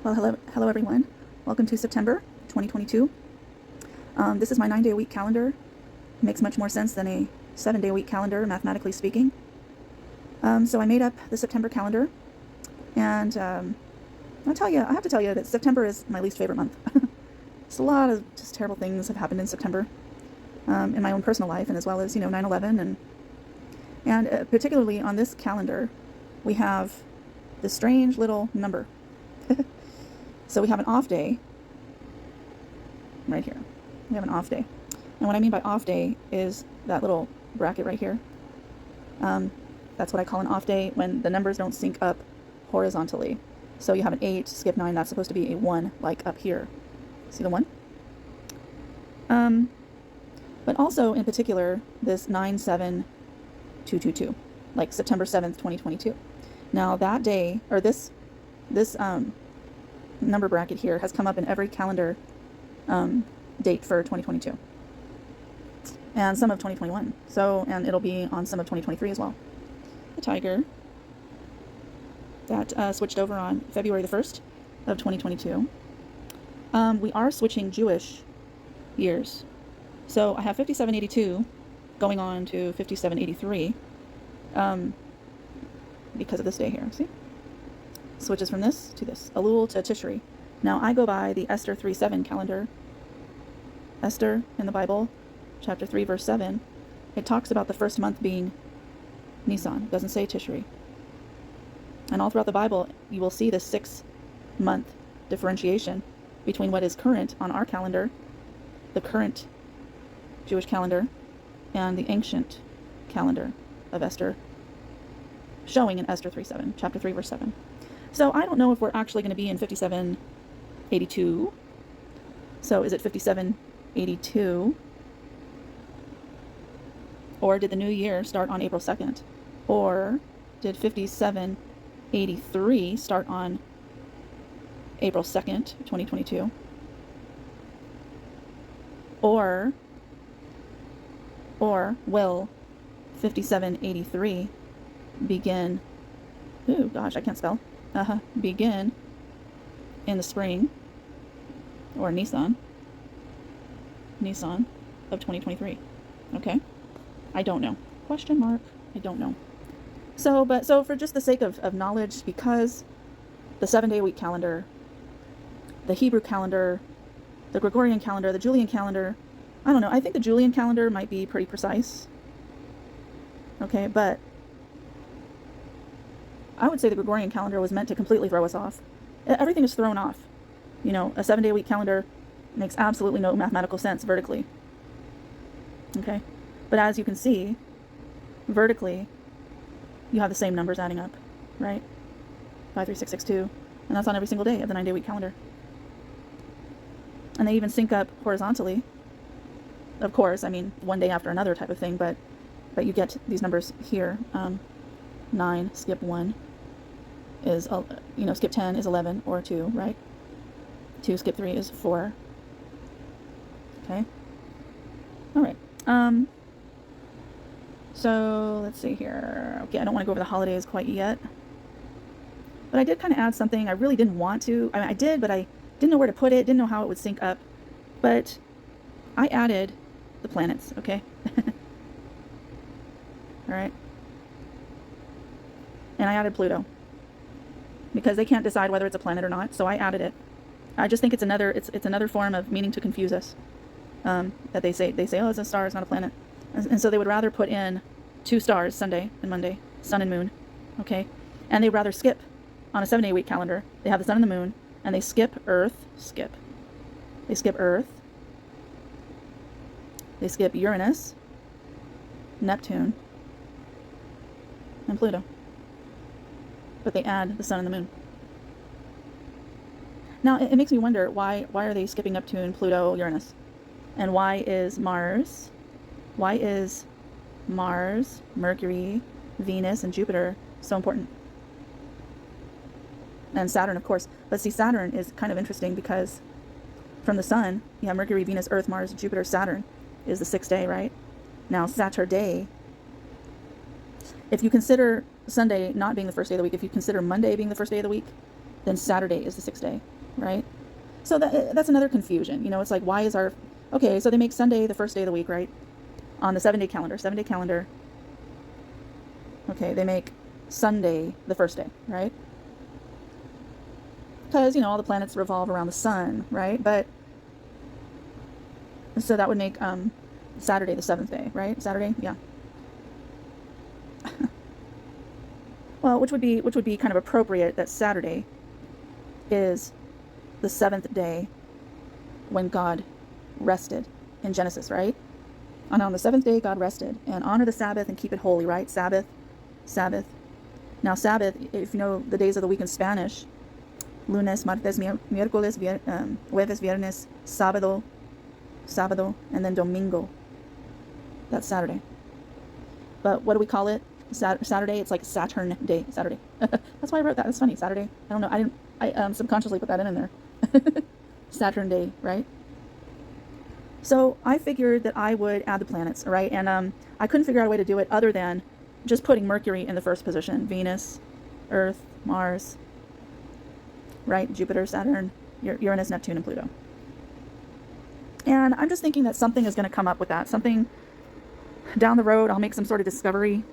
Well, hello everyone. Welcome to September 2022. This is my 9-day-a-week calendar. It makes much more sense than a 7-day-a-week calendar, mathematically speaking. So I made up the September calendar, and I have to tell you that September is my least favorite month. Just a lot of just terrible things have happened in September, in my own personal life, and as well as 9/11, and particularly on this calendar, we have this strange little number. So we have an off day right here. We have an off day. And what I mean by off day is that little bracket right here. That's what I call an off day, when the numbers don't sync up horizontally. So you have an 8, skip 9, that's supposed to be a 1, like up here. See the 1? But also, in particular, this 9/7/222, like September 7th, 2022. Now that day, or this number bracket here has come up in every calendar date for 2022 and some of 2021. So, and it'll be on some of 2023 as well. The tiger that switched over on February the 1st of 2022. We are switching Jewish years. So I have 5782 going on to 5783 because of this day here. See? Switches from this to this, Elul to Tishri. Now I go by the Esther 3:7 calendar. Esther in the Bible, chapter 3, verse 7, it talks about the first month being Nisan. It doesn't say Tishri. And all throughout the Bible, you will see this 6-month differentiation between what is current on our calendar, the current Jewish calendar, and the ancient calendar of Esther, showing in Esther 3:7, chapter 3, verse 7. So I don't know if we're actually going to be in 5782. So is it 5782? Or did the new year start on April 2nd? Or did 5783 start on April 2nd, 2022? Or will 5783 begin, ooh gosh, I can't spell, begin in the spring, or Nisan of 2023. Okay, I don't know. Question mark. I don't know. So for just the sake of knowledge, because the 7-day-a-week calendar, the Hebrew calendar, the Gregorian calendar, the Julian calendar, I don't know. I think the Julian calendar might be pretty precise. Okay, but I would say the Gregorian calendar was meant to completely throw us off. Everything is thrown off. A 7-day-a-week calendar makes absolutely no mathematical sense vertically. Okay? But as you can see, vertically, you have the same numbers adding up, right? 53662, and that's on every single day of the 9-day-week calendar. And they even sync up horizontally. Of course, I mean, one day after another type of thing, but you get these numbers here. 9, skip 1 is, skip 10 is 11, or 2, right? 2, skip 3 is 4. Okay. All right. So let's see here. Okay, I don't want to go over the holidays quite yet, but I did kind of add something. I really didn't want to. I mean, I did, but I didn't know where to put it. Didn't know how it would sync up. But I added the planets. Okay. All right. And I added Pluto because they can't decide whether it's a planet or not. So I added it. I just think it's another form of meaning to confuse us. That they say, oh, it's a star, it's not a planet. And so they would rather put in 2 stars, Sunday and Monday, sun and moon. Okay. And they'd rather skip on a 7-day-week calendar. They have the sun and the moon, and they skip Earth, They skip Earth. They skip Uranus, Neptune, and Pluto. But they add the sun and the moon. Now, it makes me wonder, why are they skipping Neptune, Pluto, Uranus? And why is Mars, Mercury, Venus, and Jupiter so important? And Saturn, of course. But see, Saturn is kind of interesting because from the sun, you have Mercury, Venus, Earth, Mars, Jupiter. Saturn is the 6th day, right? Now, Saturday, if you consider Sunday not being the first day of the week, if you consider Monday being the first day of the week, then Saturday is the 6th day, right? So that's another confusion. It's like, why is okay, so they make Sunday the first day of the week, right? On the 7-day calendar. 7-day calendar. Okay, they make Sunday the first day, right? Because, all the planets revolve around the sun, right? But, so that would make Saturday the 7th day, right? Saturday, yeah. Well, which would be kind of appropriate that Saturday is the 7th day when God rested in Genesis, right? And on the 7th day, God rested. And honor the Sabbath and keep it holy, right? Sabbath. Now, Sabbath, if you know the days of the week in Spanish, lunes, martes, miércoles, jueves, viernes, sábado, and then domingo. That's Saturday. But what do we call it? Saturday. It's like Saturn day. Saturday. That's why I wrote that. That's funny. Saturday. I don't know. I subconsciously put that in there. Saturn day, right? So I figured that I would add the planets, right? And I couldn't figure out a way to do it other than just putting Mercury in the first position. Venus, Earth, Mars, right? Jupiter, Saturn, Uranus, Neptune, and Pluto. And I'm just thinking that something is going to come up with that. Something down the road, I'll make some sort of discovery.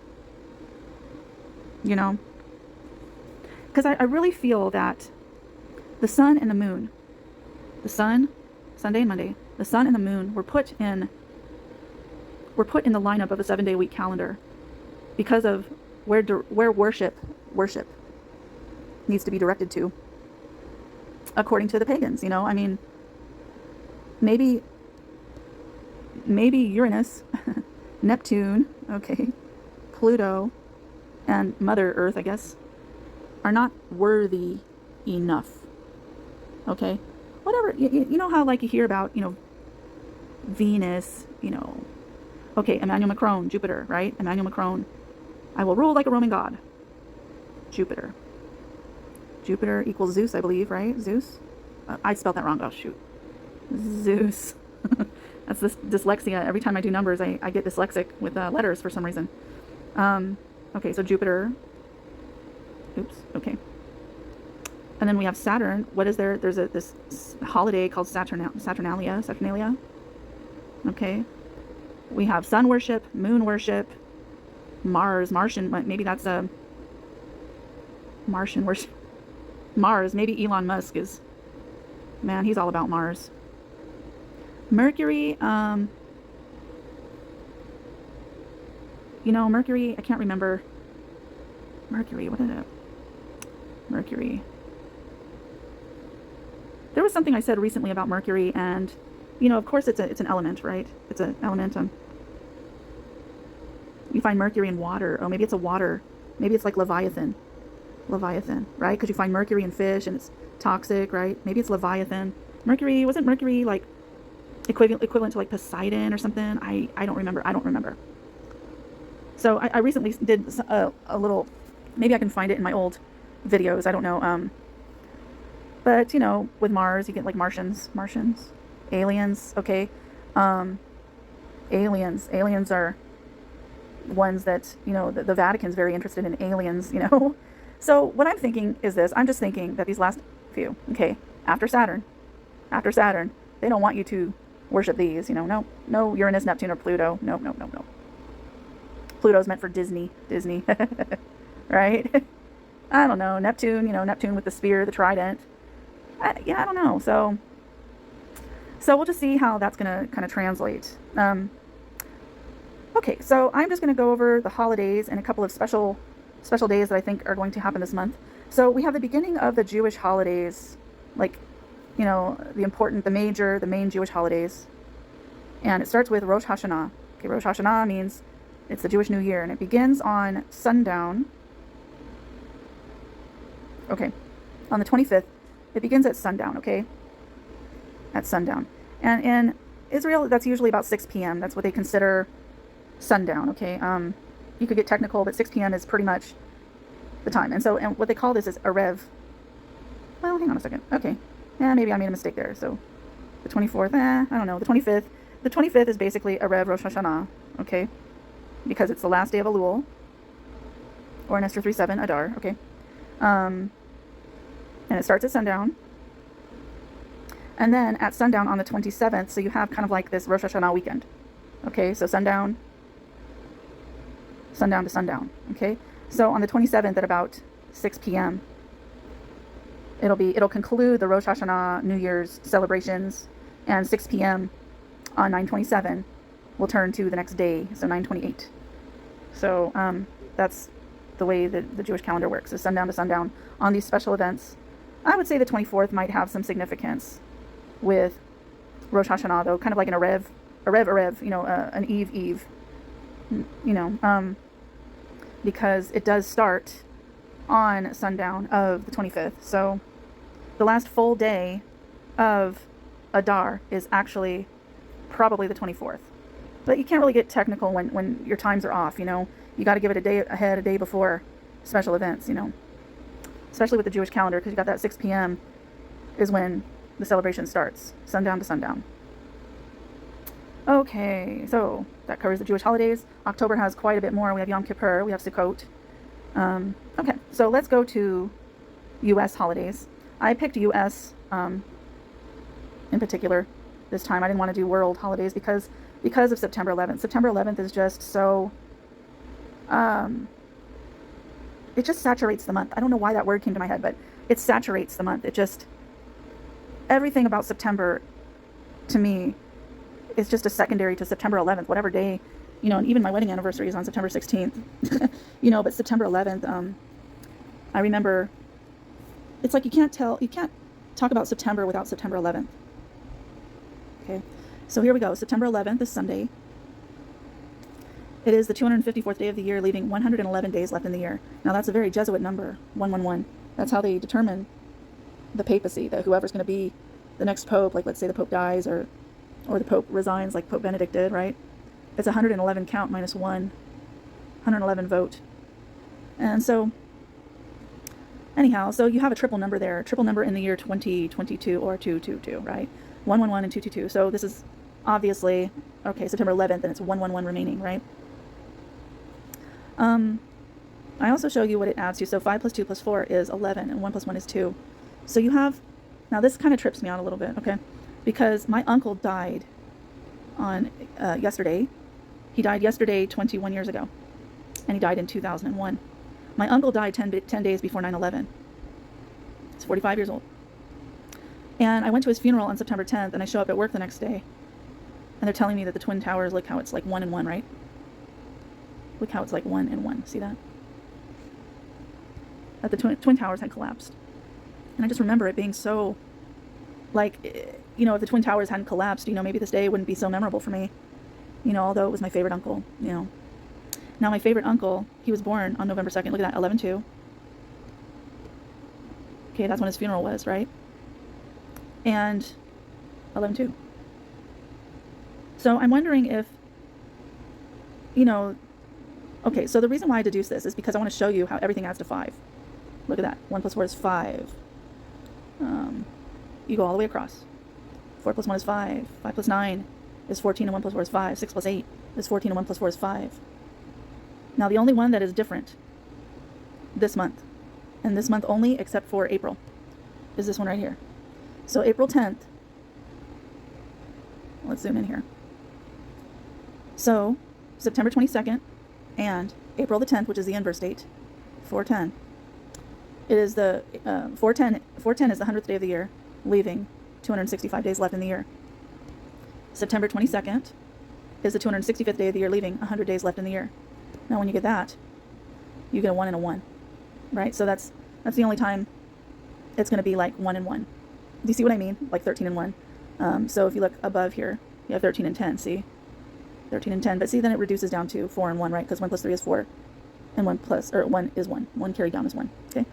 Because I really feel that the sun and the moon, Sunday and Monday, the sun and the moon were put in the lineup of a 7-day week calendar because of where worship needs to be directed to, according to the pagans. I mean, maybe Uranus, Neptune, okay, Pluto, and Mother Earth, I guess, are not worthy enough. Okay, whatever. You know how like you hear about Venus, okay, Emmanuel Macron, Jupiter, right? Emmanuel Macron, I will rule like a Roman god. Jupiter equals Zeus, I believe, right? Zeus. I spelled that wrong. Oh shoot, Zeus. That's this dyslexia. Every time I do numbers, I get dyslexic with letters for some reason. Okay, so Jupiter. Oops. Okay. And then we have Saturn. What is there? There's this holiday called Saturnalia. Okay. We have sun worship, moon worship, Martian. Maybe that's a Martian worship. Mars. Maybe Elon Musk is. Man, he's all about Mars. Mercury. Mercury. I can't remember. Mercury. What is it? Mercury. There was something I said recently about Mercury, and of course it's an element, right? It's an element. You find Mercury in water. Oh, maybe it's a water. Maybe it's like Leviathan, right? Because you find Mercury in fish, and it's toxic, right? Maybe it's Leviathan. Mercury, wasn't Mercury like equivalent to like Poseidon or something? I don't remember. So I recently did a little. Maybe I can find it in my old videos. I don't know. But with Mars, you get like Martians, aliens. Okay, aliens are ones that the Vatican's very interested in aliens. So what I'm thinking is this. I'm just thinking that these last few, okay, after Saturn, they don't want you to worship these. No Uranus, Neptune, or Pluto. No. Pluto's meant for Disney, right? I don't know. Neptune, Neptune with the spear, the trident. I don't know. So we'll just see how that's going to kind of translate. Okay, so I'm just going to go over the holidays and a couple of special days that I think are going to happen this month. So we have the beginning of the Jewish holidays, like, the main Jewish holidays. And it starts with Rosh Hashanah. Okay, Rosh Hashanah means it's the Jewish New Year, and it begins on sundown. Okay, on the 25th, it begins at sundown, okay? At sundown. And in Israel, that's usually about 6 p.m. That's what they consider sundown, okay? You could get technical, but 6 p.m. is pretty much the time. And what they call this is Erev. Well, hang on a second. Okay. Yeah, maybe I made a mistake there. So the 24th, I don't know. The 25th. The 25th is basically Erev Rosh Hashanah, okay? Because it's the last day of Elul, or in Esther 3:7, Adar, okay? and it starts at sundown. And then at sundown on the 27th, so you have kind of like this Rosh Hashanah weekend. Okay, so sundown to sundown. Okay, so on the 27th at about 6 p.m., it'll conclude the Rosh Hashanah New Year's celebrations, and 6 p.m. on 9/27 will turn to the next day, so 9/28. So that's the way that the Jewish calendar works, is sundown to sundown on these special events. I would say the 24th might have some significance with Rosh Hashanah, though, kind of like an Erev, an Eve, because it does start on sundown of the 25th. So the last full day of Adar is actually probably the 24th. But you can't really get technical when your times are off, You got to give it a day ahead, a day before special events, Especially with the Jewish calendar, because you got that 6 p.m. is when the celebration starts, sundown to sundown. Okay, so that covers the Jewish holidays. October has quite a bit more. We have Yom Kippur, we have Sukkot. Okay, so let's go to U.S. holidays. I picked U.S. In particular this time. I didn't want to do world holidays because of September 11th. September 11th is just so... it just saturates the month. I don't know why that word came to my head, but it saturates the month. It just... Everything about September, to me, is just a secondary to September 11th, whatever day, and even my wedding anniversary is on September 16th, but September 11th, I remember, it's like you can't talk about September without September 11th. Okay, so here we go. September 11th is Sunday. It is the 254th day of the year, leaving 111 days left in the year. Now that's a very Jesuit number, 111. That's how they determine the papacy, that whoever's going to be the next pope, like let's say the pope dies or the pope resigns like Pope Benedict did, right? It's 111 count minus 1, 111 vote. And so, anyhow, so you have a triple number there, triple number in the year 2022 or 222, right? 111 and 222. So this is obviously, okay, September 11th, and it's 111 remaining, right? I also show you what it adds to. So 5 plus 2 plus 4 is 11, and 1 plus 1 is 2. So you have, now this kind of trips me out a little bit, okay? Because my uncle died on yesterday. He died yesterday 21 years ago, and he died in 2001. My uncle died 10 days before 9/11. He's 45 years old. And I went to his funeral on September 10th, and I show up at work the next day, and they're telling me that the Twin Towers, look how it's like 1 and 1, right? Look how it's like 1 and 1. See that? That the Twin Towers had collapsed. And I just remember it being so, like, if the Twin Towers hadn't collapsed, maybe this day wouldn't be so memorable for me. Although it was my favorite uncle, Now my favorite uncle, he was born on November 2nd. Look at that, 11/2. Okay, that's when his funeral was, right? And 11/2. So I'm wondering if, okay, so the reason why I deduce this is because I want to show you how everything adds to 5. Look at that. 1 plus 4 is 5. You go all the way across. 4 plus 1 is 5. 5 plus 9 is 14, and 1 plus 4 is 5. 6 plus 8 is 14, and 1 plus 4 is 5. Now, the only one that is different this month, and this month only except for April, is this one right here. So April 10th, let's zoom in here. So September 22nd and April the 10th, which is the inverse date, 410. It is the 410 is the 100th day of the year, leaving 265 days left in the year. September 22nd is the 265th day of the year, leaving 100 days left in the year. Now, when you get that, you get a 1 and a 1, right? So that's the only time it's going to be like 1 and 1. Do you see what I mean? Like 13 and 1. So if you look above here, you have 13 and 10. See, 13 and 10. But see, then it reduces down to 4 and 1, right? Because 1 plus 3 is 4, and 1 is 1. 1 carried down is 1. Okay.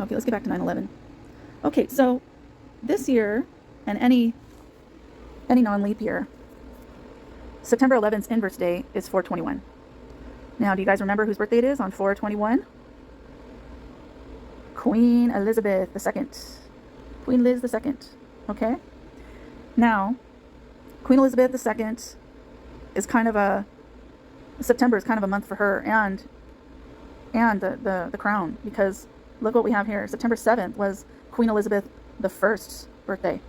Okay, let's get back to 9/11. Okay, so this year and any non-leap year, September 11th's inverse day is 4/21. Now, do you guys remember whose birthday it is on 4/21? Queen Elizabeth II. Queen Liz II. Okay? Now, Queen Elizabeth II is kind of September is kind of a month for her and the crown, because look what we have here. September 7th was Queen Elizabeth I's birthday.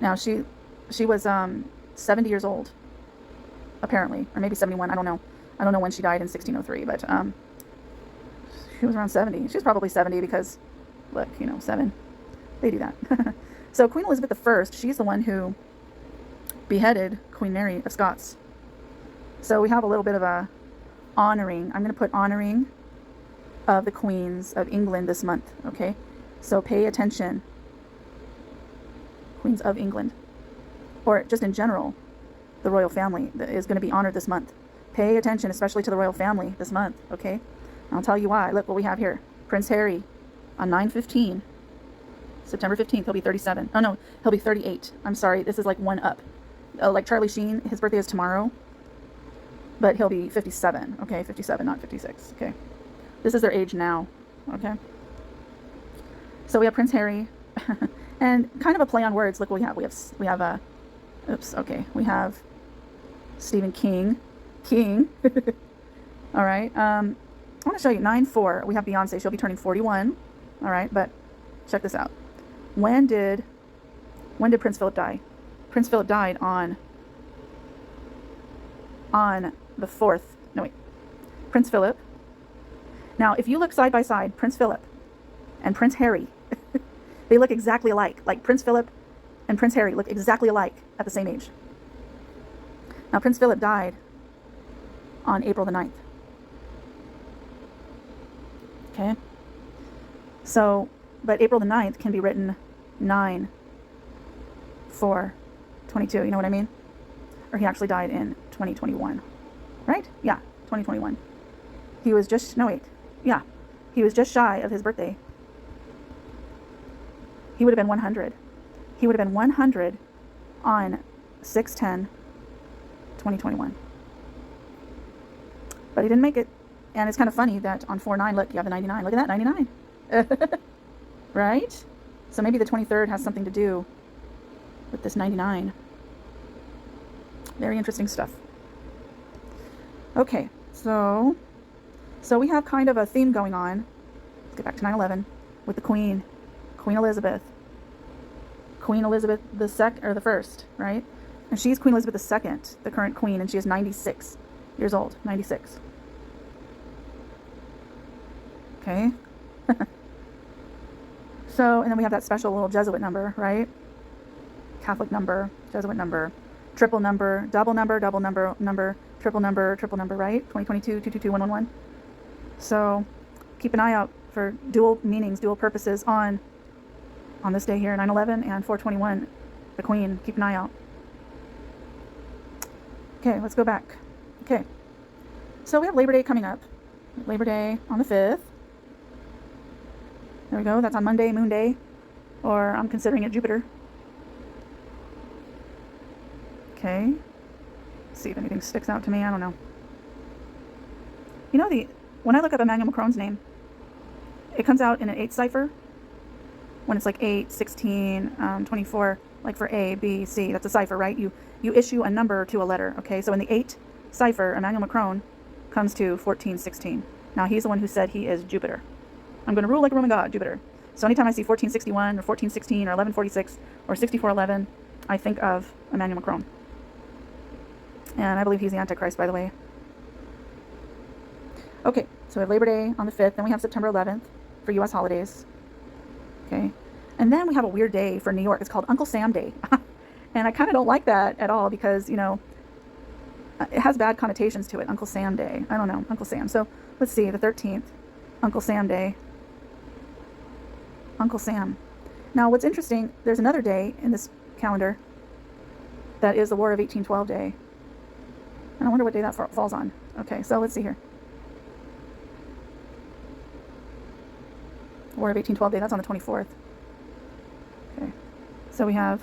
Now she was 70 years old, apparently, or maybe 71. I don't know. I don't know when she died in 1603, but she was around 70. She's probably 70 because, look, 7. They do that. So Queen Elizabeth I, she's the one who beheaded Queen Mary of Scots. So we have a little bit of a honoring. I'm going to put honoring of the queens of England this month, okay? So pay attention. Queens of England. Or just in general, the royal family that is going to be honored this month. Pay attention, especially to the royal family this month, okay? I'll tell you why. Look what we have here. Prince Harry on 9/15, September 15th, he'll be 37. Oh no, he'll be 38. I'm sorry, this is like one up. Like Charlie Sheen, his birthday is tomorrow, but he'll be 57, okay? 57, not 56, okay? This is their age now, okay? So we have Prince Harry, and kind of a play on words. Look what we have. We have oops, okay. We have Stephen King. All right. I want to show you 9/4. We have Beyonce. She'll be turning 41. All right, but check this out. When did Prince Philip die? Prince Philip died on the 4th. No, wait. Prince Philip. Now, if you look side by side, Prince Philip and Prince Harry, they look exactly alike. Like Prince Philip and Prince Harry look exactly alike at the same age. Now, Prince Philip died on April the 9th. Okay? So, but April the 9th can be written 9/4/22. You know what I mean? Or he actually died in 2021. Right? Yeah, 2021. He was just, no wait. Yeah. He was just shy of his birthday. He would have been 100. He would have been 100 on 6/10/2021. But he didn't make it. And it's kind of funny that on 4/9, look, you have the 99. Look at that, 99. Right? So maybe the 23rd has something to do with this 99. Very interesting stuff. Okay, so we have kind of a theme going on. Let's get back to 9/11 with the Queen Elizabeth. Queen Elizabeth the first, right? And she's Queen Elizabeth II, the current queen, and she is 96 years old. 96. Okay. So, and then we have that special little Jesuit number, right? Catholic number, Jesuit number, triple number, double number, triple number, right? 2022, 222, 111. So, keep an eye out for dual meanings, dual purposes on this day here, 9/11 and 4/21, the Queen. Keep an eye out. Okay, let's go back. Okay. So we have Labor Day coming up. Labor Day on the 5th. There we go. That's on Monday, Moon Day. Or I'm considering it Jupiter. Okay. Let's see if anything sticks out to me. I don't know. When I look up Emmanuel Macron's name, it comes out in an 8 cipher. When it's like 8, 16, 24, like for A, B, C, that's a cipher, right? You issue a number to a letter, okay? So in the 8 cipher, Emmanuel Macron comes to 1416. Now, he's the one who said he is Jupiter. I'm going to rule like a Roman god, Jupiter. So anytime I see 1461 or 1416 or 1146 or 6411, I think of Emmanuel Macron. And I believe he's the Antichrist, by the way. Okay, so we have Labor Day on the 5th. Then we have September 11th for U.S. holidays. Okay. And then we have a weird day for New York. It's called Uncle Sam Day. And I kind of don't like that at all because, it has bad connotations to it. Uncle Sam Day. I don't know. Uncle Sam. So let's see. The 13th. Uncle Sam Day. Uncle Sam. Now, what's interesting, there's another day in this calendar that is the War of 1812 Day. And I wonder what day that falls on. Okay, so let's see here. War of 1812 Day, that's on the 24th. Okay, so we have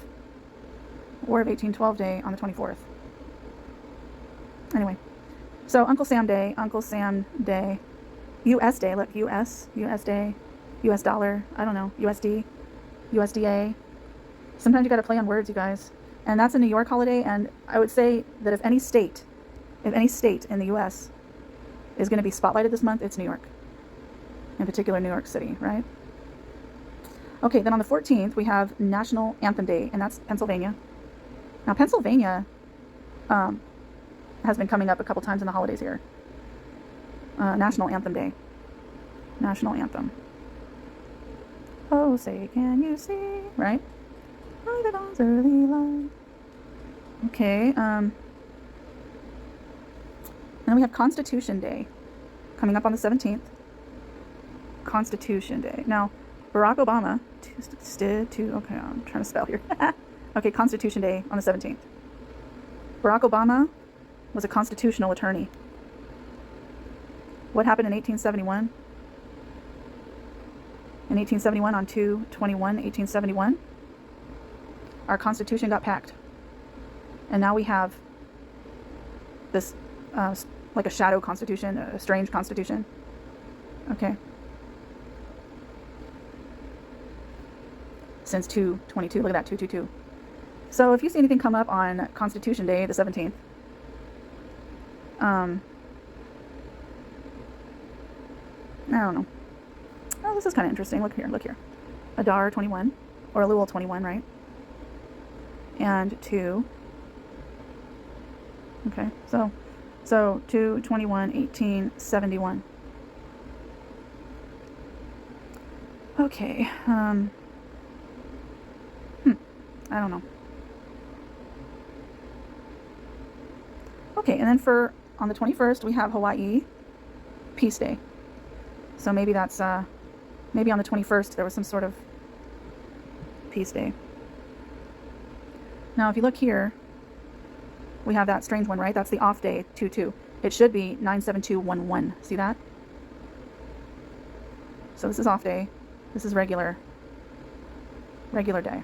War of 1812 Day on the 24th. Anyway, so Uncle Sam Day, U.S. Day, look, U.S. Day, U.S. dollar, I don't know, USD, USDA. Sometimes you got to play on words, you guys. And that's a New York holiday, and I would say that if any state in the U.S. is going to be spotlighted this month, it's New York. in particular New York City, right? Okay, then on the 14th, we have National Anthem Day, and that's Pennsylvania. Now, Pennsylvania has been coming up a couple times in the holidays here. National Anthem Day. National Anthem. Oh, say, can you see? Right? By the dawn's early light. Okay, and then we have Constitution Day coming up on the 17th. Constitution Day. Now, Barack Obama, okay, I'm trying to spell here. Okay, Constitution Day on the 17th. Barack Obama was a constitutional attorney. What happened in 1871? In 1871, on 2/21/1871, our Constitution got packed. And now we have this, like a shadow constitution, a strange constitution. Okay. Since 2/22, look at that, 2/22. So if you see anything come up on Constitution Day, the 17th, I don't know. Oh, this is kind of interesting. Look here, look here. A Dar 21, or a Lul 21, right? And 2. Okay, so 2/21/1871. Okay, I don't know. Okay, and then on the 21st, we have Hawaii Peace Day. So maybe that's, maybe on the 21st, there was some sort of Peace Day. Now, if you look here, we have that strange one, right? That's the off day, 2/2. It should be 9/7/2/11. See that? So this is off day. This is regular day.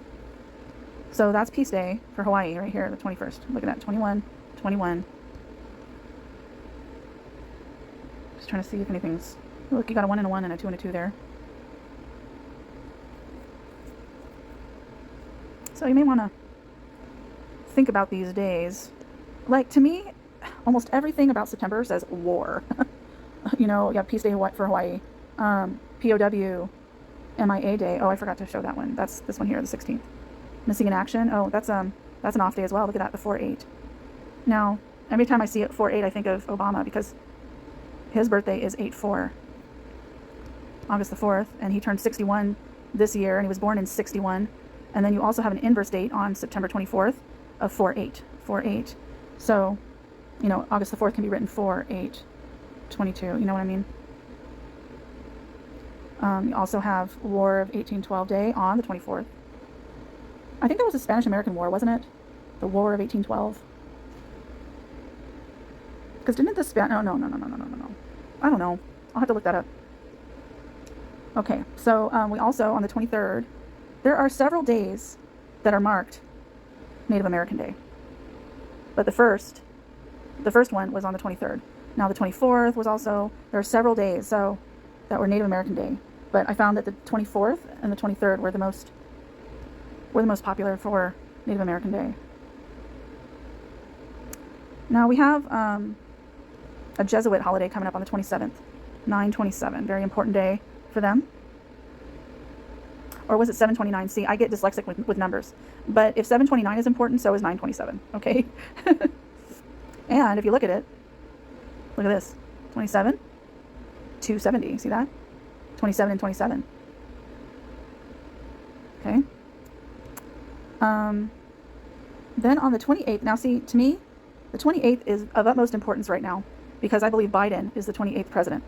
So that's Peace Day for Hawaii right here, the 21st. Look at that, 21/21. Just trying to see if anything's... Look, you got a 1 and a 1 and a 2 and a 2 there. So you may want to think about these days. Like, to me, almost everything about September says war. You know, you have Peace Day for Hawaii. POW, MIA Day. Oh, I forgot to show that one. That's this one here, the 16th. Missing in action. Oh, that's an off day as well. Look at that, the 4/8. Now, every time I see it 4/8, I think of Obama because his birthday is 8/4, August the 4th, and he turned 61 this year, and he was born in 61. And then you also have an inverse date on September 24th of 4/8. So, you know, August the 4th can be written 4/8/22. You know what I mean? You also have War of 1812 Day on the 24th. I think that was the Spanish-American War, wasn't it? The War of 1812. Because didn't the No. I don't know. I'll have to look that up. Okay, so we also, on the 23rd, there are several days that are marked Native American Day. But the first one was on the 23rd. Now the 24th was also, there are several days that were Native American Day. But I found that the 24th and the 23rd were the most popular for Native American Day. Now we have a Jesuit holiday coming up on the 27th, 9/27, very important day for them. Or was it 7/29? See, I get dyslexic with numbers. But if 7/29 is important, so is 9/27, okay? And if you look at it, look at this, 27, 270, see that? 27 and 27. Okay. Then on the 28th, now see, to me, the 28th is of utmost importance right now because I believe Biden is the 28th president.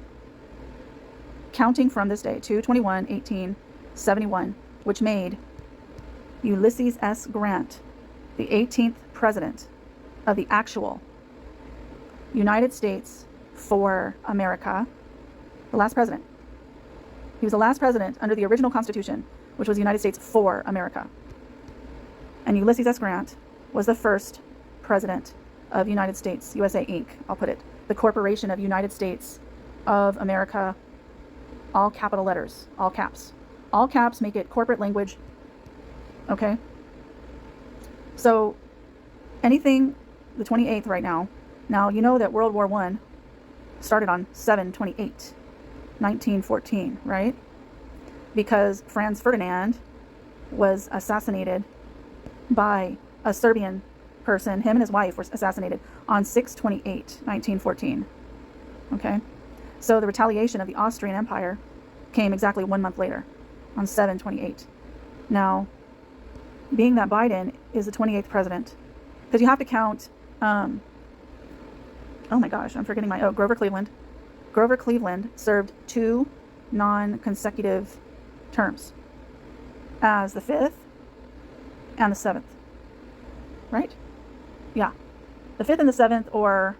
Counting from this day, 2/21/1871, which made Ulysses S. Grant the 18th president of the actual United States for America, the last president. He was the last president under the original Constitution, which was the United States for America. And Ulysses S. Grant was the first president of United States, USA Inc., I'll put it. The Corporation of United States of America, all capital letters, all caps. All caps make it corporate language, okay? So anything, the 28th right now, you know that World War I started on 7/28. 1914, right? Because Franz Ferdinand was assassinated by a Serbian person. Him and his wife were assassinated on 6/28/1914. Okay? So the retaliation of the Austrian Empire came exactly 1 month later, on 7/28. Now, being that Biden is the 28th president, because you have to count, oh my gosh, I'm forgetting Grover Cleveland. Grover Cleveland served 2 non-consecutive terms as the 5th and the 7th, right? Yeah, the 5th and the 7th, or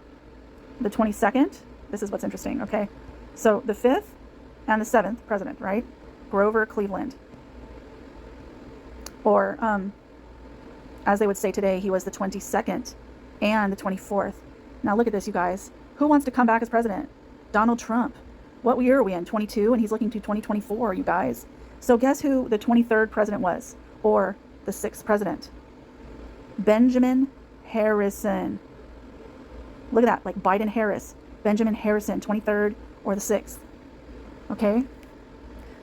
the 22nd. This is what's interesting, okay? So the 5th and the 7th president, right? Grover Cleveland. Or, as they would say today, he was the 22nd and the 24th. Now look at this, you guys. Who wants to come back as president? Donald Trump. What year are we in? 22? And he's looking to 2024, you guys. So guess who the 23rd president was? Or the 6th president? Benjamin Harrison. Look at that, like Biden Harris. Benjamin Harrison, 23rd or the 6th. Okay?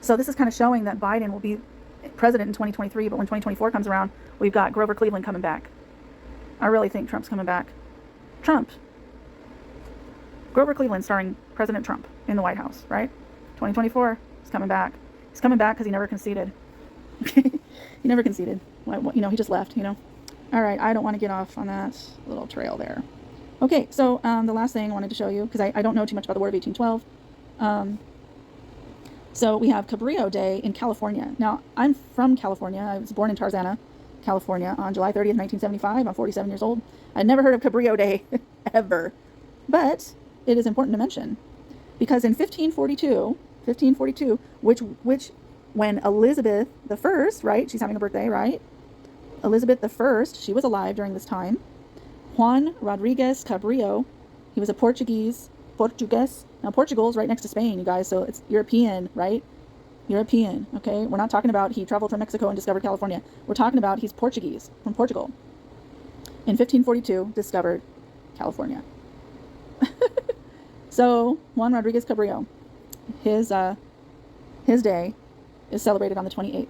So this is kind of showing that Biden will be president in 2023, but when 2024 comes around, we've got Grover Cleveland coming back. I really think Trump's coming back. Trump. Grover Cleveland starring President Trump in the White House, right? 2024, he's coming back. He's coming back because he never conceded. He never conceded. He just left, All right, I don't want to get off on that little trail there. Okay, so the last thing I wanted to show you, because I don't know too much about the War of 1812. So we have Cabrillo Day in California. Now, I'm from California. I was born in Tarzana, California on July 30th, 1975. I'm 47 years old. I'd never heard of Cabrillo Day ever. But it is important to mention, because in 1542, which when Elizabeth the First, right? She's having a birthday, right? Elizabeth the First, she was alive during this time. Juan Rodriguez Cabrillo, he was a Portuguese. Now, Portugal's right next to Spain, you guys, so it's European, right? European, okay? We're not talking about he traveled from Mexico and discovered California. We're talking about he's Portuguese, from Portugal. In 1542, discovered California. So, Juan Rodriguez Cabrillo, his day is celebrated on the 28th.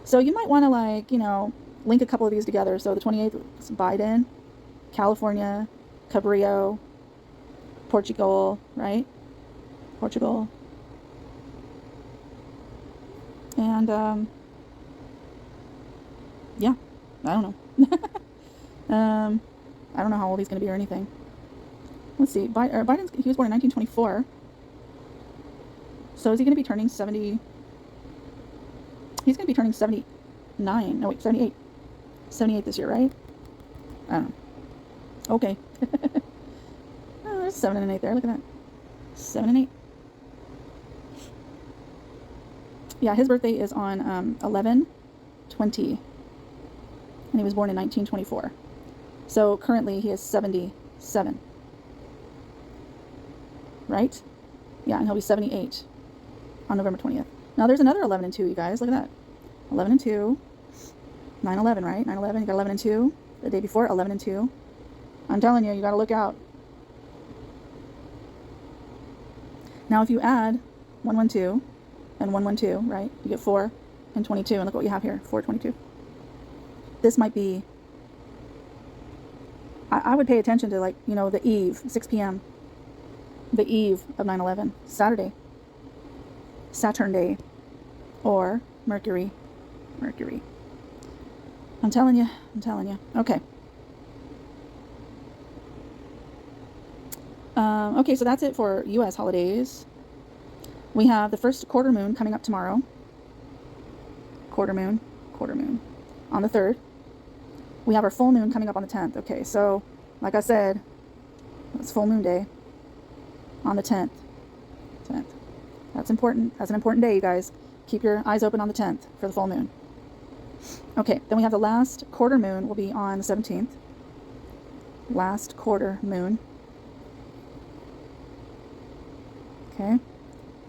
So you might want to, link a couple of these together. So the 28th is Biden, California, Cabrillo, Portugal, right? Portugal. And, yeah, I don't know. I don't know how old he's going to be or anything. Let's see. He was born in 1924. So is he going to be turning 70? He's going to be turning 79. No, wait, 78. 78 this year, right? I don't know. Okay. Oh, there's 7 and 8 there. Look at that. 7 and 8. Yeah, his birthday is on 11/20. And he was born in 1924. So currently he is 77. Right? Yeah, and he'll be 78 on November 20th. Now there's another 11 and 2, you guys. Look at that. 11 and 2. 9/11, right? 9/11, you got 11 and 2. The day before, 11 and 2. I'm telling you, you got to look out. Now if you add 112 and 112, right? You get 4 and 22. And look what you have here, 422. This might be, I would pay attention to, the eve, 6 p.m. The eve of 9/11, Saturday. Saturn Day, or Mercury. I'm telling you. Okay. Okay, so that's it for U.S. holidays. We have the first quarter moon coming up tomorrow. Quarter moon. On the 3rd. We have our full moon coming up on the 10th. Okay, so, like I said, it's full moon day on the 10th. That's important. That's an important day, you guys. Keep your eyes open on the 10th for the full moon. Okay, then we have the last quarter moon will be on the 17th. Last quarter moon. Okay.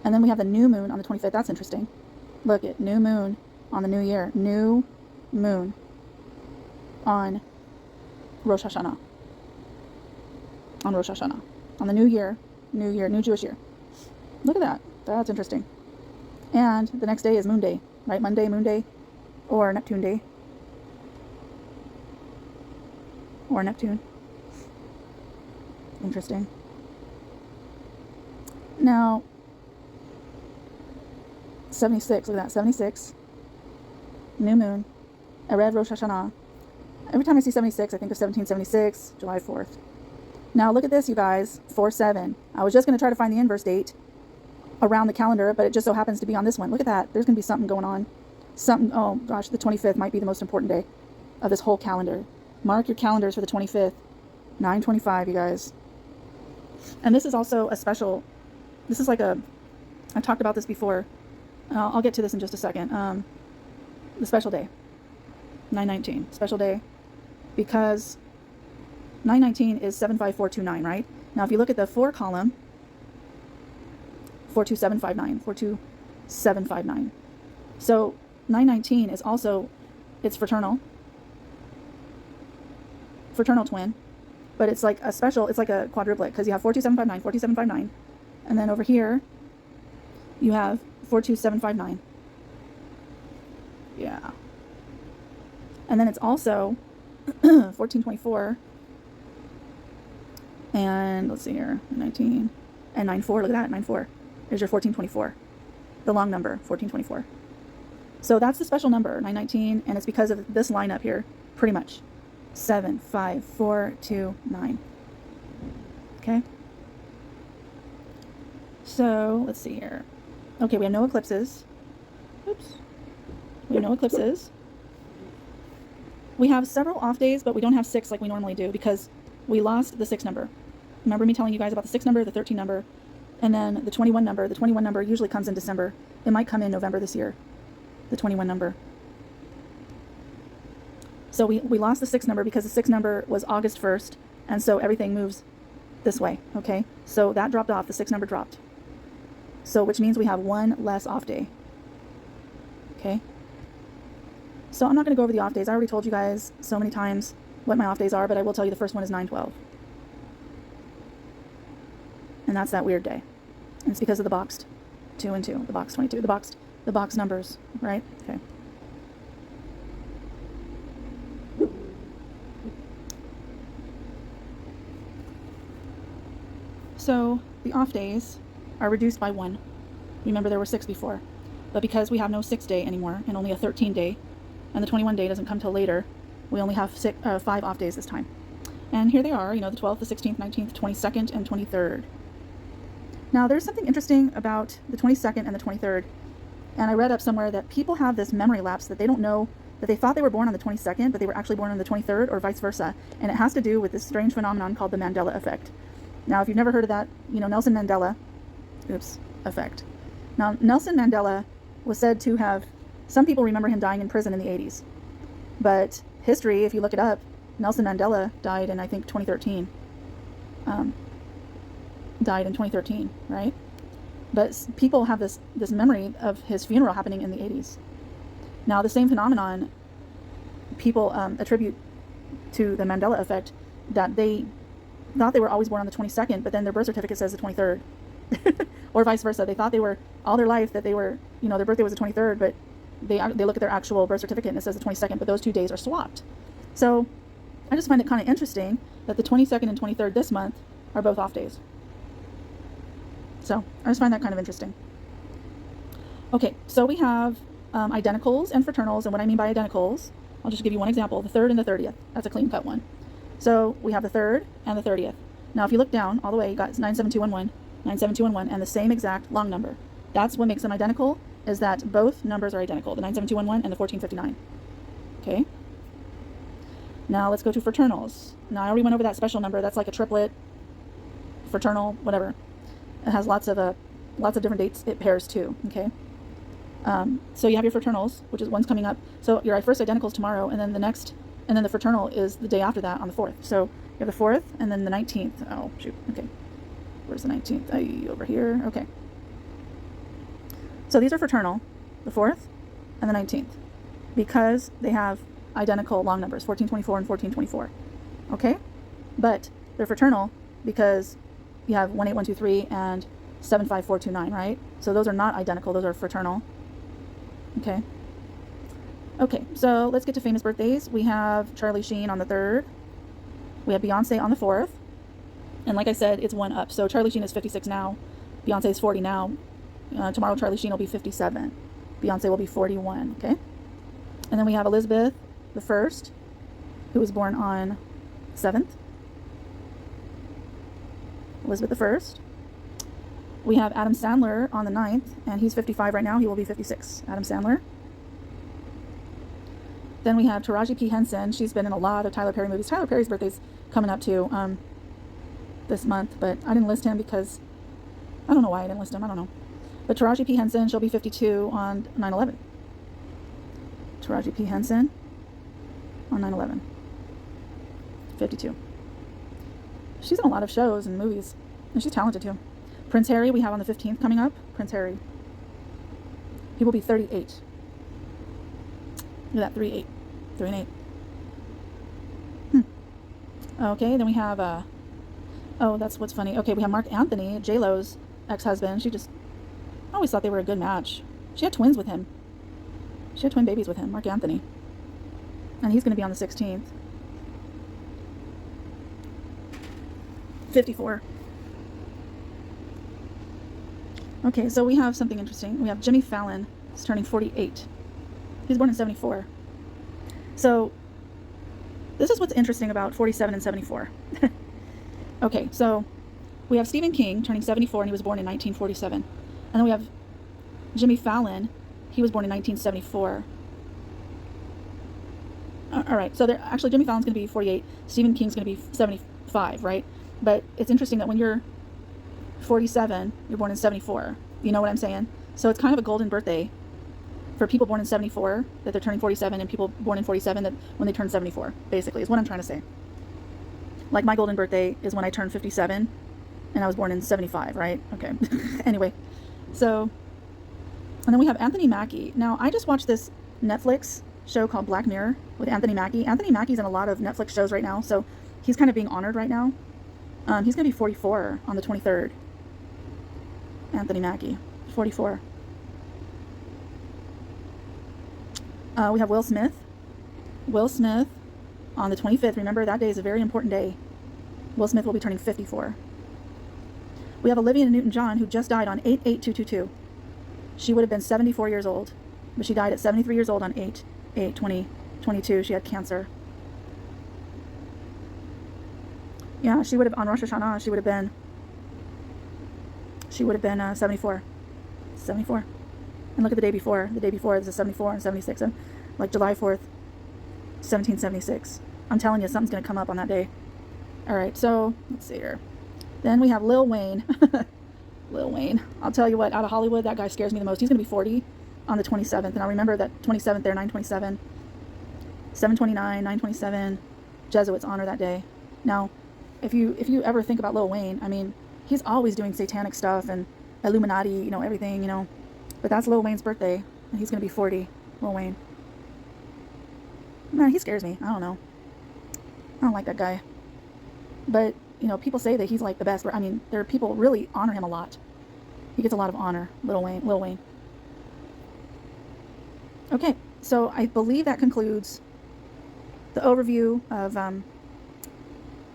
And then we have the new moon on the 25th. That's interesting. Look at new moon on the new year. New moon on Rosh Hashanah. On the new year, new Jewish year. Look at that. That's interesting. And the next day is Moon Day, right? Monday, Moon Day, or Neptune Day. Or Neptune. Interesting. Now, 76, look at that, 76, new moon, Erev Rosh Hashanah. Every time I see 76, I think of 1776, July 4th. Now look at this, you guys, 4/7. I was just going to try to find the inverse date around the calendar, but it just so happens to be on this one. Look at that. There's going to be something going on. Something, oh gosh, the 25th might be the most important day of this whole calendar. Mark your calendars for the 25th, 9/25, you guys. And this is also a special, this is like a, I talked about this before. I'll get to this in just a second. The special day, 9/19, special day, because 9/19 is 75429, right? Now, if you look at the 4 column, 42759, 42759. So 9/19 is also, it's fraternal twin, but it's like a special, it's like a quadruplet, because you have 42759, 42759, and then over here you have 42759. Yeah. And then it's also 1424, and let's see here, 19 and 94. Look at that, 94. There's your 1424, the long number, 1424. So that's the special number, 919, and it's because of this lineup here, pretty much. 7, 5, 4, 2, 9. Okay. So let's see here. Okay, we have no eclipses. Oops. We have no eclipses. We have several off days, but we don't have 6 like we normally do because we lost the 6 number. Remember me telling you guys about the 6 number, the 13 number, and then the 21 number. The 21 number usually comes in December. It might come in November this year, the 21 number. So we lost the 6 number because the 6 number was August 1st, and so everything moves this way, okay? So that dropped off, the 6 number dropped. So which means we have 1 less off day, okay? So I'm not going to go over the off days. I already told you guys so many times what my off days are, but I will tell you the first one is 9/12. And that's that weird day. And it's because of the boxed 2 and 2, the box 22, the box numbers, right? Okay. So the off days are reduced by 1. Remember there were 6 before. But because we have no 6 day anymore and only a 13 day, and the 21 day doesn't come till later, we only have 5 off days this time. And here they are, you know, the 12th, the 16th, 19th, 22nd, and 23rd. Now there's something interesting about the 22nd and the 23rd. And I read up somewhere that people have this memory lapse that they don't know, that they thought they were born on the 22nd, but they were actually born on the 23rd, or vice versa. And it has to do with this strange phenomenon called the Mandela Effect. Now, if you've never heard of that, you know, Nelson Mandela, effect. Now, Nelson Mandela was said to have, some people remember him dying in prison in the 80s. But history, if you look it up, Nelson Mandela died in, I think, 2013. Died in 2013, right? But people have this memory of his funeral happening in the 80s. Now, the same phenomenon people attribute to the Mandela effect, that they thought they were always born on the 22nd, but then their birth certificate says the 23rd. Or vice versa. They thought they were, all their life, that they were, you know, their birthday was the 23rd, but they look at their actual birth certificate and it says the 22nd, but those 2 days are swapped. So I just find it kind of interesting that the 22nd and 23rd this month are both off days. So I just find that kind of interesting. Okay, so we have identicals and fraternals, and what I mean by identicals, I'll just give you one example, the 3rd and the 30th. That's a clean cut one. So we have the 3rd and the 30th. Now if you look down all the way, you got 97211, 97211, and the same exact long number. That's what makes them identical, is that both numbers are identical, the 97211 and the 1459. Okay? Now let's go to fraternals. Now I already went over that special number. That's like a triplet, fraternal, whatever. It has lots of different dates it pairs to, okay? So you have your fraternals, which is one's coming up. So your first identical is tomorrow, and then the fraternal is the day after that on the 4th. So you have the 4th and then the 19th. Oh, shoot. Okay. Where's the 19th? Over here. Okay. So these are fraternal, the 4th and the 19th, because they have identical long numbers, 1424 and 1424. Okay? But they're fraternal because you have 18123 and 75429, right? So those are not identical. Those are fraternal. Okay. Okay, so let's get to famous birthdays. We have Charlie Sheen on the 3rd. We have Beyonce on the 4th. And like I said, it's one up. So Charlie Sheen is 56 now. Beyonce is 40 now. Tomorrow Charlie Sheen will be 57. Beyonce will be 41, okay? And then we have Elizabeth the 1st, who was born on 7th. Elizabeth the 1st. We have Adam Sandler on the 9th, and he's 55 right now. He will be 56. Adam Sandler. Then we have Taraji P. Henson. She's been in a lot of Tyler Perry movies. Tyler Perry's birthday's coming up too this month, but I didn't list him because I don't know why I didn't list him. I don't know. But Taraji P. Henson, she'll be 52 on 9/11. Taraji P. Henson on 9/11. 52. She's in a lot of shows and movies, and she's talented too. Prince Harry, we have on the 15th coming up. Prince Harry. He will be 38. Look at that, 3 and 8. Okay, then we have, oh, that's what's funny. Okay, we have Mark Anthony, J-Lo's ex-husband. I always thought they were a good match. She had twins with him. She had twin babies with him, Mark Anthony. And he's going to be on the 16th. 54. Okay, so we have something interesting. We have Jimmy Fallon. He's turning 48. He's born in 74. So, this is what's interesting about 47 and 74. Okay, so we have Stephen King turning 74, and he was born in 1947. And then we have Jimmy Fallon. He was born in 1974. All right, so actually Jimmy Fallon's going to be 48. Stephen King's going to be 75, right? But it's interesting that when you're 47, you're born in 74. You know what I'm saying? So it's kind of a golden birthday for people born in 74, that they're turning 47, and people born in 47 that when they turn 74, basically, is what I'm trying to say. Like my golden birthday is when I turned 57, and I was born in 75, right? Okay. Anyway, so, and then we have Anthony Mackie. Now, I just watched this Netflix show called Black Mirror with Anthony Mackie. Anthony Mackie's in a lot of Netflix shows right now, so he's kind of being honored right now. He's going to be 44 on the 23rd. Anthony Mackie, 44. We have Will Smith. Will Smith on the 25th. Remember, that day is a very important day. Will Smith will be turning 54. We have Olivia Newton-John, who just died on 8/8/2022. She would have been 74 years old, but she died at 73 years old on 8/8/2022. She had cancer. Yeah, she would have, on Rosh Hashanah, she would have been 74. 74. And look at the day before. The day before is a 74 and 76. And like July 4th, 1776. I'm telling you, something's going to come up on that day. All right, so let's see here. Then we have Lil Wayne. Lil Wayne. I'll tell you what, out of Hollywood, that guy scares me the most. He's going to be 40 on the 27th. And I remember that 27th there, 9/27, 7/29, 9/27. Jesuits honor that day. Now, if you ever think about Lil Wayne, I mean, he's always doing satanic stuff and Illuminati, you know, everything, you know. But that's Lil Wayne's birthday, and he's going to be 40, Lil Wayne. Man, he scares me. I don't know. I don't like that guy. But, you know, people say that he's like the best. I mean, there are people really honor him a lot. He gets a lot of honor, Lil Wayne. Okay, so I believe that concludes the overview of the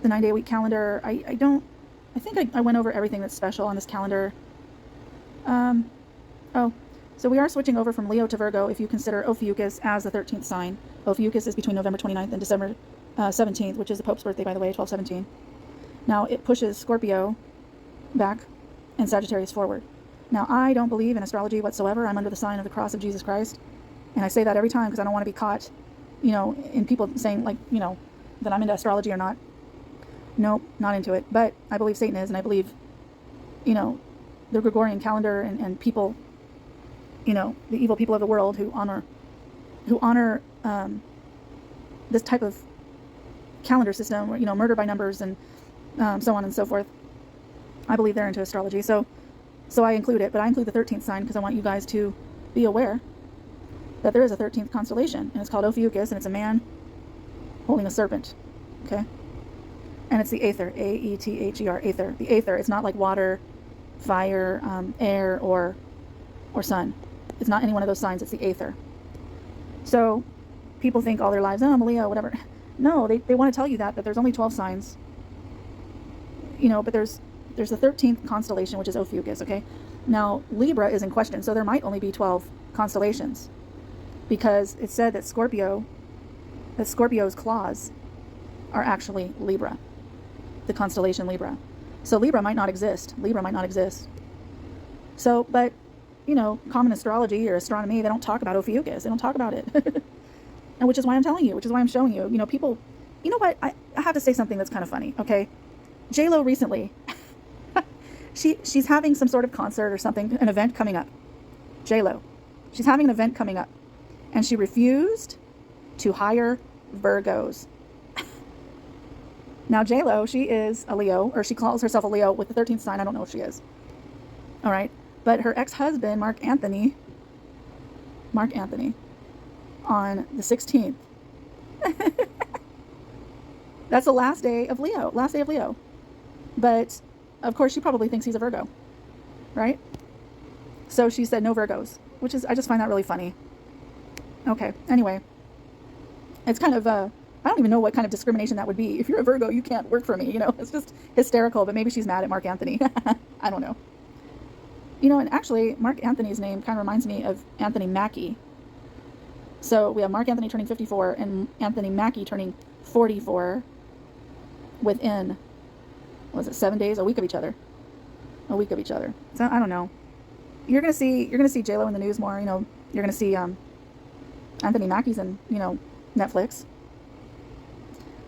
9-day-a-week calendar. I think I went over everything that's special on this calendar. So we are switching over from Leo to Virgo if you consider Ophiuchus as the 13th sign. Ophiuchus is between November 29th and December 17th, which is the Pope's birthday, by the way, 12/17. Now, it pushes Scorpio back and Sagittarius forward. Now, I don't believe in astrology whatsoever. I'm under the sign of the cross of Jesus Christ. And I say that every time because I don't want to be caught, you know, in people saying, like, you know, that I'm into astrology or not. Nope, not into it. But I believe Satan is, and I believe, you know, the Gregorian calendar and people, you know, the evil people of the world who honor this type of calendar system, you know, murder by numbers and so on and so forth. I believe they're into astrology. So I include it, but I include the 13th sign because I want you guys to be aware that there is a 13th constellation, and it's called Ophiuchus, and it's a man holding a serpent. Okay? And it's the Aether, Aether, Aether. The Aether. It's not like water, fire, air, or or sun. It's not any one of those signs. It's the Aether. So people think all their lives, oh, I'm a Leo, whatever. No, they want to tell you that there's only 12 signs. But there's the 13th constellation, which is Ophiuchus, okay? Now, Libra is in question, so there might only be 12 constellations, because it said that Scorpio's claws are actually Libra, the constellation Libra. So Libra might not exist. So, but, common astrology or astronomy, they don't talk about Ophiuchus. They don't talk about it. And which is why I'm telling you, which is why I'm showing you. People, you know what? I have to say something that's kind of funny, okay? J-Lo recently, she's having some sort of concert or something, an event coming up. J-Lo. She's having an event coming up. And she refused to hire Virgos. Now, J-Lo, she is a Leo, or she calls herself a Leo with the 13th sign. I don't know if she is. All right. But her ex-husband, Mark Anthony, on the 16th. That's the last day of Leo. But, of course, she probably thinks he's a Virgo. Right? So she said no Virgos, which is, I just find that really funny. Okay. Anyway. It's kind of, I don't even know what kind of discrimination that would be. If you're a Virgo, you can't work for me, It's just hysterical, but maybe she's mad at Mark Anthony. I don't know. And actually, Mark Anthony's name kind of reminds me of Anthony Mackie. So we have Mark Anthony turning 54 and Anthony Mackie turning 44 within, 7 days? A week of each other. So I don't know. You're gonna see J-Lo in the news more. You're gonna see Anthony Mackie's in Netflix.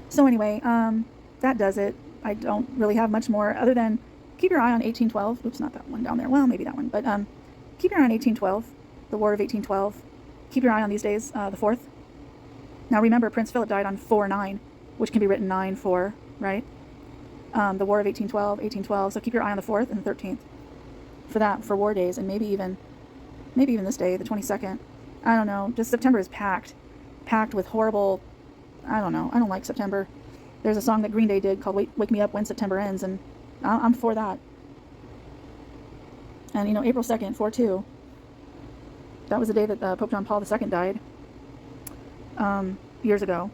So anyway, that does it. I don't really have much more other than keep your eye on 1812. Oops, not that one down there. Well, maybe that one, but keep your eye on 1812, the War of 1812. Keep your eye on these days, the 4th. Now remember, Prince Philip died on 4/9, which can be written 9/4, right? The War of 1812. So keep your eye on the 4th and the 13th for war days, and maybe even this day, the 22nd. I don't know. Just September is packed with horrible. I don't know. I don't like September. There's a song that Green Day did called "Wake Me Up When September Ends," and I'm for that. And April 2nd, 4/2. That was the day that Pope John Paul II died. Years ago.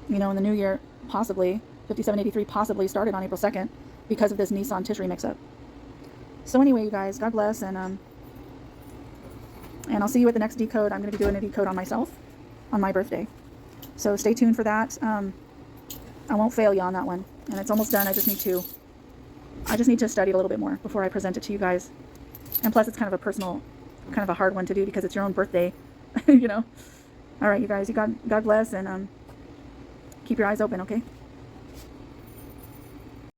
In the new year, possibly 5783 possibly started on April 2nd because of this Nissan Tishri mix-up. So anyway, you guys, God bless, and I'll see you at the next decode. I'm going to be doing a decode on myself on my birthday. So stay tuned for that. I won't fail you on that one. And it's almost done. I just need to study it a little bit more before I present it to you guys. And plus, it's kind of a personal, kind of a hard one to do because it's your own birthday, All right, you guys, God bless, and keep your eyes open, okay?